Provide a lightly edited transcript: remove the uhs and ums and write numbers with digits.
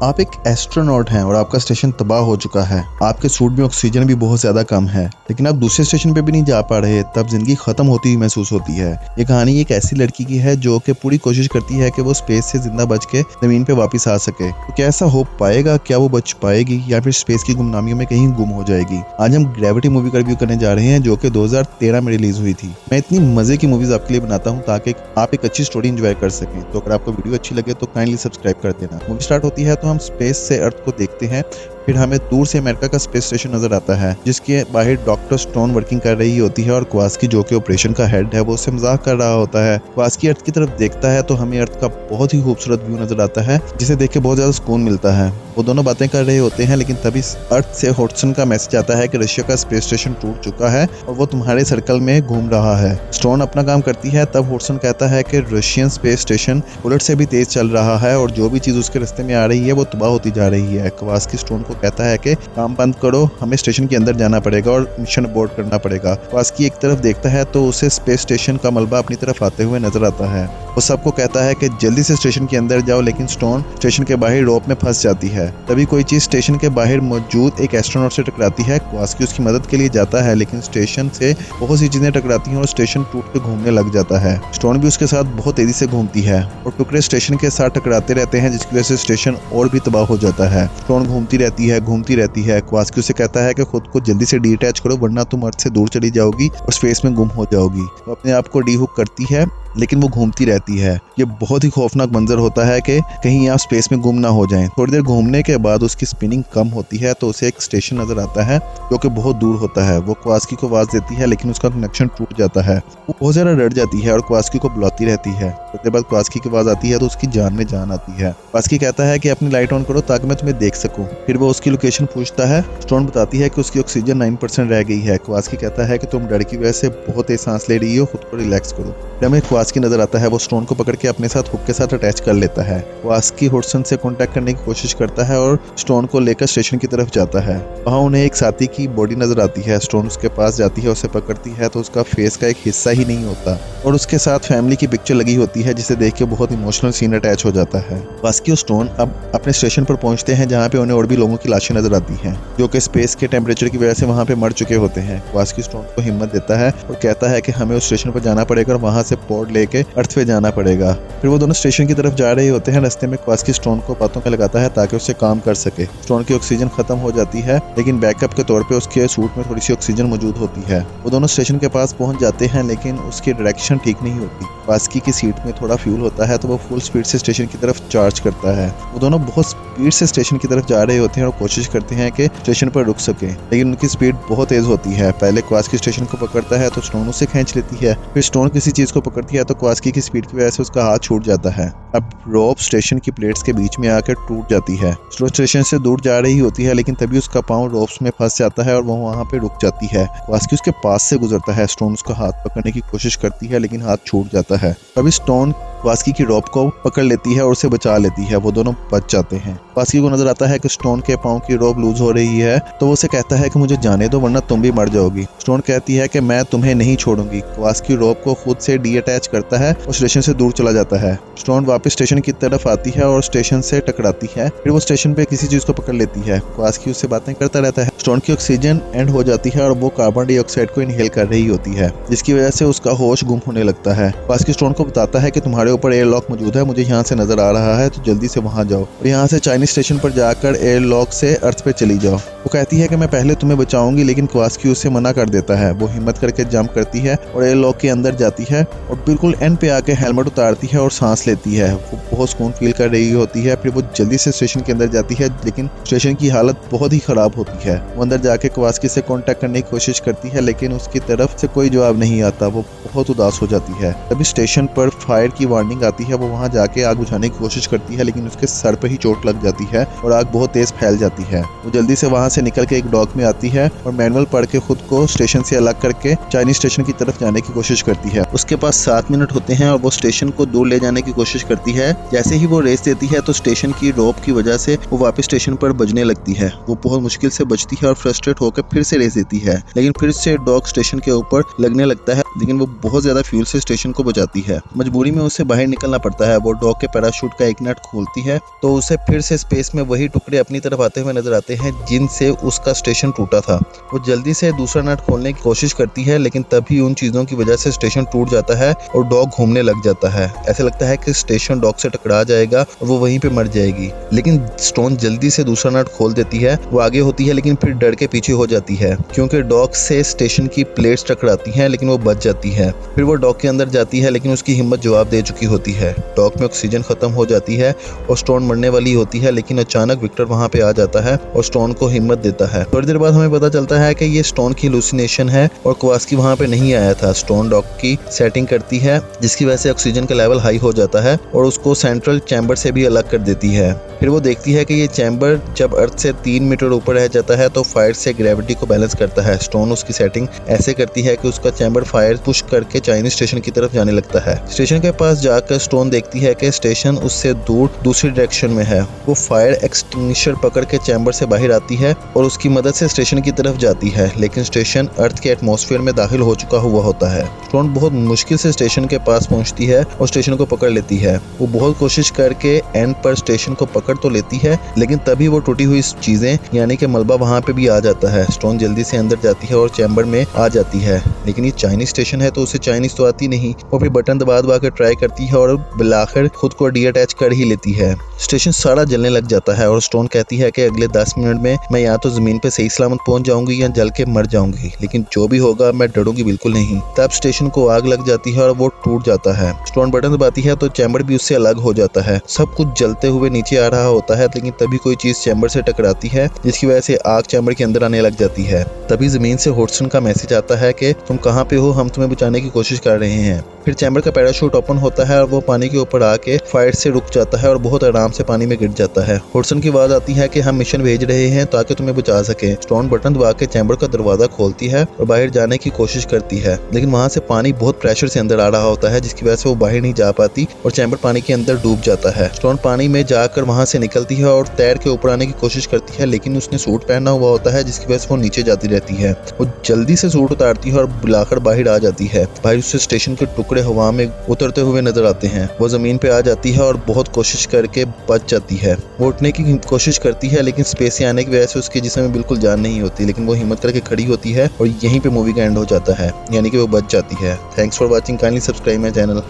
आप एक एस्ट्रोनॉट हैं और आपका स्टेशन तबाह हो चुका है। आपके सूट में ऑक्सीजन भी बहुत ज्यादा कम है, लेकिन आप दूसरे स्टेशन पे भी नहीं जा पा रहे। तब जिंदगी खत्म होती हुई महसूस होती है। ये कहानी एक ऐसी लड़की की है जो कि पूरी कोशिश करती है कि वो स्पेस से जिंदा बच के जमीन पे वापस आ सके। तो क्या ऐसा हो पाएगा? क्या वो बच पाएगी या फिर स्पेस की गुमनामियों में कहीं गुम हो जाएगी? आज हम ग्रेविटी मूवी का रिव्यू करने जा रहे हैं, जो कि 2013 में रिलीज हुई थी। मैं इतनी मजे की मूवीज आपके लिए बनाता हूँ ताकि आप एक अच्छी स्टोरी एंजॉय कर सकें। तो अगर आपको वीडियो अच्छी लगे तो काइंडली सब्सक्राइब कर देना। मूवी स्टार्ट होती है तो हम स्पेस से अर्थ को देखते हैं। फिर हमें दूर से अमेरिका का स्पेस स्टेशन नजर आता है, जिसके बाहर डॉक्टर स्टोन वर्किंग कर रही होती है और क्वास्की जो कि ऑपरेशन का हेड है वो उससे मजाक कर रहा होता है। क्वास्की अर्थ की तरफ देखता है तो हमें अर्थ का बहुत ही खूबसूरत व्यू नजर आता है, जिसे देख के बहुत ज्यादा सुकून मिलता है। वो दोनों बातें कर रहे होते हैं, लेकिन तभी अर्थ से हॉटसन का मैसेज आता है कि रशिया का स्पेस स्टेशन टूट चुका है और वो तुम्हारे सर्कल में घूम रहा है। स्टोन अपना काम करती है, तब हॉटसन कहता है कि रशियन स्पेस स्टेशन बुलेट से भी तेज चल रहा है और जो भी चीज उसके रास्ते में आ रही है वो तबाह होती जा रही है। क्वास्की स्टोन को कहता है कि काम बंद करो, हमें स्टेशन के अंदर जाना पड़ेगा और मिशन अबॉर्ट करना पड़ेगा। क्वास्की एक तरफ देखता है तो उसे स्पेस स्टेशन का मलबा अपनी तरफ आते हुए नजर आता है। वो सबको कहता है कि जल्दी से स्टेशन के अंदर जाओ, लेकिन स्टोन स्टेशन के बाहर रोप में फंस जाती है। तभी कोई चीज स्टेशन के बाहर मौजूद एक एस्ट्रोनॉट से टकराती है। क्वास्की उसकी मदद के लिए जाता है, लेकिन स्टेशन से बहुत सी चीजें टकराती हैं और स्टेशन टूट के घूमने लग जाता है। स्टोन भी उसके साथ बहुत तेजी से घूमती है और टुकड़े स्टेशन के साथ टकराते रहते हैं, जिसकी वजह से स्टेशन और भी तबाह हो जाता है। स्टोन घूमती रहती है। क्वास्की उसे कहता है कि खुद को जल्दी से डीअटैच करो, वरना तुम अर्थ से दूर चली जाओगी और स्पेस में गुम हो जाओगी। तो अपने आप को डीहुक करती है, लेकिन वो घूमती रहती है। ये बहुत ही खौफनाक मंजर होता है कि कहीं आप स्पेस में गुम ना हो जाएं। थोड़ी देर घूमने के बाद उसकी स्पिनिंग कम होती है तो उसे एक स्टेशन नजर आता है जो कि बहुत दूर होता है। वो क्वास्की को आवाज देती है, लेकिन उसका कनेक्शन टूट जाता है। वो बहुत ज्यादा डर जाती है और क्वास्की को बुलाती रहती है। थोड़ी देर बाद क्वास्की की आवाज आती है तो उसकी जान में जान आती है। क्वास्की कहता है कि अपनी लाइट ऑन करो ताकि मैं तुम्हें देख सकूं। फिर वो उसकी लोकेशन पूछता है। स्टोन बताती है कि उसकी ऑक्सीजन 9% रह गई है। क्वास्की कहता है कि तुम डर की वजह से बहुत तेज सांस ले रही हो, खुद को रिलैक्स करो। हमें क्वास्की नजर आता है। वो स्टोन को पकड़ के अपने साथ हुक के साथ अटैच कर लेता है। क्वास्की हॉटसन से कांटेक्ट करने की कोशिश करता है और स्टोन को लेकर स्टेशन की तरफ जाता है। वहाँ उन्हें एक साथी की बॉडी नजर आती है। स्टोन उसके पास जाती है, उसे पकड़ती है तो उसका फेस का एक हिस्सा ही नहीं होता और उसके साथ फैमिली की पिक्चर लगी होती है, जिसे देख के बहुत इमोशनल सीन अटैच हो जाता है। क्वास्की और स्टोन अब अपने स्टेशन पर पहुंचते हैं, जहाँ पे उन्हें और भी लोगों की लाशें नजर आती हैं, जो कि स्पेस के टेम्परेचर की वजह से वहाँ पे मर चुके होते हैं। क्वास्की स्टोन को हिम्मत देता है और कहता है कि हमें उस स्टेशन पर जाना पड़ेगा और वहाँ से पोर्ट लेके अर्थ पे जाना पड़ेगा। फिर वो दोनों स्टेशन की तरफ जा रहे होते हैं। रास्ते में क्वास्की स्टोन को बातों में लगाता है ताकि उससे काम कर सके। स्टोन की ऑक्सीजन खत्म हो जाती है, लेकिन बैकअप के तौर पे उसके सूट में थोड़ी सी ऑक्सीजन मौजूद होती है। वो दोनों स्टेशन के पास पहुंच जाते हैं, लेकिन उसकी डायरेक्शन ठीक नहीं होती। क्वास्की की सीट में थोड़ा फ्यूल होता है तो वो फुल स्पीड से स्टेशन की तरफ चार्ज करता है। वो दोनों बहुत स्पीड से स्टेशन की तरफ जा रहे होते हैं और कोशिश करते हैं कि स्टेशन पर रुक सके, लेकिन उनकी स्पीड बहुत तेज होती है। पहले क्वास्की स्टेशन को पकड़ता है तो स्टोन उसे खींच लेती है। फिर स्टोन किसी चीज को पकड़ती है तो क्वास्की की स्पीड की वजह से उसका हाथ छूट जाता है। अब रोप स्टेशन की प्लेट्स के बीच में आकर टूट जाती है। स्टोन स्टेशन से दूर जा रही होती है, लेकिन तभी उसका पाँव रोप्स में फंस जाता है और वो वहाँ पे रुक जाती है। क्वास्की उसके पास से गुजरता है। स्टोन उसका हाथ पकड़ने की कोशिश करती है, लेकिन हाथ छूट जाता है। तभी स्टोन क्वास्की की रोप को पकड़ लेती है और उसे बचा लेती है। वो दोनों बच जाते हैं। क्वास्की को नजर आता है कि स्टोन के पाँव की रोप लूज हो रही है, तो वो उसे कहता है कि मुझे जाने दो, वरना तुम भी मर जाओगी। स्टोन कहती है कि मैं तुम्हें नहीं छोड़ूंगी। क्वास्की रोप को खुद से डीअटैच करता है और स्टेशन से दूर चला जाता है। स्टोन वापस स्टेशन की तरफ आती है और स्टेशन से टकराती है। फिर वो स्टेशन पे किसी चीज को पकड़ लेती है। क्वास्की उससे बातें करता रहता है। स्टोन की ऑक्सीजन एंड हो जाती है और वो कार्बन डाइऑक्साइड को इनहेल कर रही होती है, जिसकी वजह से उसका होश गुम होने लगता है। क्वास्की स्टोन को बताता है कि तुम्हारे ऊपर एयरलॉक मौजूद है, मुझे यहाँ से नजर आ रहा है, तो जल्दी से वहाँ जाओ और यहाँ से चाइनीज स्टेशन पर जाकर एयरलॉक से अर्थ पे चली जाओ। वो कहती है कि मैं पहले तुम्हें बचाऊंगी, लेकिन क्वास्की उसे मना कर देता है। वो हिम्मत करके जंप करती है और एयरलॉक के अंदर जाती है और बिल्कुल एंड पे आके हेलमेट उतारती है और सांस लेती है। वो बहुत सुकून फील कर रही होती है। फिर वो जल्दी से स्टेशन के अंदर जाती है, लेकिन स्टेशन की हालत बहुत ही खराब होती है। वो अंदर जाके क्वास्की से कांटेक्ट करने की कोशिश करती है, लेकिन उसकी तरफ से कोई जवाब नहीं आता। वो बहुत उदास हो जाती है। तभी स्टेशन पर फायर की वार्निंग आती है। वो वहाँ जाके आग बुझाने की कोशिश करती है, लेकिन उसके सर पे ही चोट लग जाती है और आग बहुत तेज फैल जाती है। वो जल्दी से वहाँ से निकल के एक डॉक में आती है और मैनुअल पढ़ के खुद को स्टेशन से अलग करके चाइनीज स्टेशन की तरफ जाने की कोशिश करती है। उसके पास साथ 7 मिनट होते हैं और वो स्टेशन को दूर ले जाने की कोशिश करती है। जैसे ही वो रेस देती है तो स्टेशन की रोप की वजह से वो वापस स्टेशन पर बजने लगती है। वो बहुत मुश्किल से बचती है और फ्रस्ट्रेट होकर फिर से रेस देती है, लेकिन फिर से डॉग स्टेशन के ऊपर लगने लगता है, लेकिन वो बहुत ज्यादा फ्यूल से स्टेशन को बचाती है। मजबूरी में उसे बाहर निकलना पड़ता है। वो डॉग के पैराशूट का एक नट खोलती है तो उसे फिर से स्पेस में वही टुकड़े अपनी तरफ आते हुए नजर आते हैं जिनसे उसका स्टेशन टूटा था। वो जल्दी से दूसरा नट खोलने की कोशिश करती है, लेकिन तभी उन चीजों की वजह से स्टेशन टूट जाता है और डॉग घूमने लग जाता है। ऐसे लगता है कि स्टेशन डॉग से टकरा जाएगा और वो वहीं पे मर जाएगी, लेकिन स्टोन जल्दी से दूसरा नट खोल देती है। वो आगे होती है लेकिन फिर डर के पीछे हो जाती है क्योंकि डॉग से स्टेशन की प्लेट्स टकराती हैं, लेकिन वो बच जाती है। फिर वो डॉग के अंदर जाती है, लेकिन उसकी हिम्मत जवाब दे चुकी होती है। डॉग में ऑक्सीजन खत्म हो जाती है और स्टोन मरने वाली होती है, लेकिन अचानक विक्टर वहां पे आ जाता है और स्टोन को हिम्मत देता है। थोड़ी देर बाद हमें पता चलता है कि ये स्टोन की हेलुसिनेशन है और कोवास्की वहां पे नहीं आया था। स्टोन डॉग की सेटिंग करती है जिसकी वजह से ऑक्सीजन का लेवल हाई हो जाता है और उसको सेंट्रल चैम्बर से भी अलग कर देती है। फिर वो देखती है कि ये चैम्बर जब अर्थ से 3 मीटर ऊपर रह जाता है तो फायर से ग्रेविटी को बैलेंस करता है। स्टोन उसकी सेटिंग ऐसे करती है कि उसका चैम्बर फायर पुश करके चाइनीज स्टेशन की तरफ जाने लगता है। स्टेशन के पास जाकर स्टोन देखती है कि स्टेशन उससे दूर दूसरी डायरेक्शन में है। वो फायर एक्सटिंग्विशर पकड़ के चैम्बर से बाहर आती है और उसकी मदद से स्टेशन की तरफ जाती है, लेकिन स्टेशन अर्थ के एटमॉस्फेयर में दाखिल हो चुका हुआ होता है। स्टोन बहुत मुश्किल से स्टेशन के पास पहुंचती है और स्टेशन को पकड़ लेती है। वो बहुत कोशिश करके एंड पर स्टेशन को पकड़ तो लेती है, लेकिन तभी वो टूटी हुई चीजें यानी कि मलबा वहां पे भी आ जाता है। स्टोन जल्दी से अंदर जाती है और चैम्बर में आ जाती है, लेकिन ये चाइनीज स्टेशन है तो उसे चाइनीज तो आती नहीं। वो फिर बटन दबा दबा कर ट्राई करती है और बिलाखिर खुद को डीअटैच कर ही लेती है। स्टेशन सारा जलने लग जाता है और स्टोन कहती है कि अगले 10 मिनट में मैं या तो जमीन पे सही सलामत पहुंच जाऊंगी या जल के मर जाऊंगी, लेकिन जो भी होगा मैं डरूंगी बिल्कुल नहीं। तब स्टेशन को आग लग जाती है और वो टूट जाता है। स्टोन बटन दबाती है तो चैम्बर भी उससे अलग हो जाता है। सब कुछ जलते हुए नीचे आ रहा होता है, लेकिन तभी कोई चीज चैम्बर से टकराती है जिसकी वजह से आग चैम्बर के अंदर आने लग जाती है। तभी जमीन से हॉडसन का मैसेज आता है कि तुम कहाँ पे हो, हम तुम्हें बचाने की कोशिश कर रहे हैं। फिर चैम्बर का पैराशूट ओपन होता है और वो पानी के ऊपर आके फायर से रुक जाता है और बहुत आराम से पानी में गिर जाता है। हॉडसन की आवाज आती है कि हम मिशन भेज रहे हैं ताकि तुम्हें बचा सके। स्टोन बटन दबा के चैम्बर का दरवाजा खोलती है और बाहर जाने की कोशिश करती है, लेकिन वहां से पानी बहुत प्रेशर से अंदर आ रहा होता है जिसकी वजह से वो बाहर नहीं जा पाती और चैम्बर पानी के अंदर डूब जाता है। स्टोन पानी में जाकर वहां से निकलती है और तैर के ऊपर आने की कोशिश करती है, लेकिन उसने सूट पहना हुआ होता है जिसकी वजह से वो नीचे जाती रहती है। वो जल्दी से सूट उतारती है और बुलाकर बाहर आ जाती है। बाहर उससे स्टेशन के टुकड़े हवा में उतरते हुए नजर आते हैं। वो जमीन पे आ जाती है और बहुत कोशिश करके बच जाती है। वो उठने की कोशिश करती है, लेकिन स्पेस से आने की वजह से उसके जिस्म में बिल्कुल जान नहीं होती, लेकिन वो हिम्मत करके खड़ी होती है और यहीं पे मूवी का एंड हो जाता है, यानी कि वो बच जाती है। Thanks for watching, kindly subscribe my channel.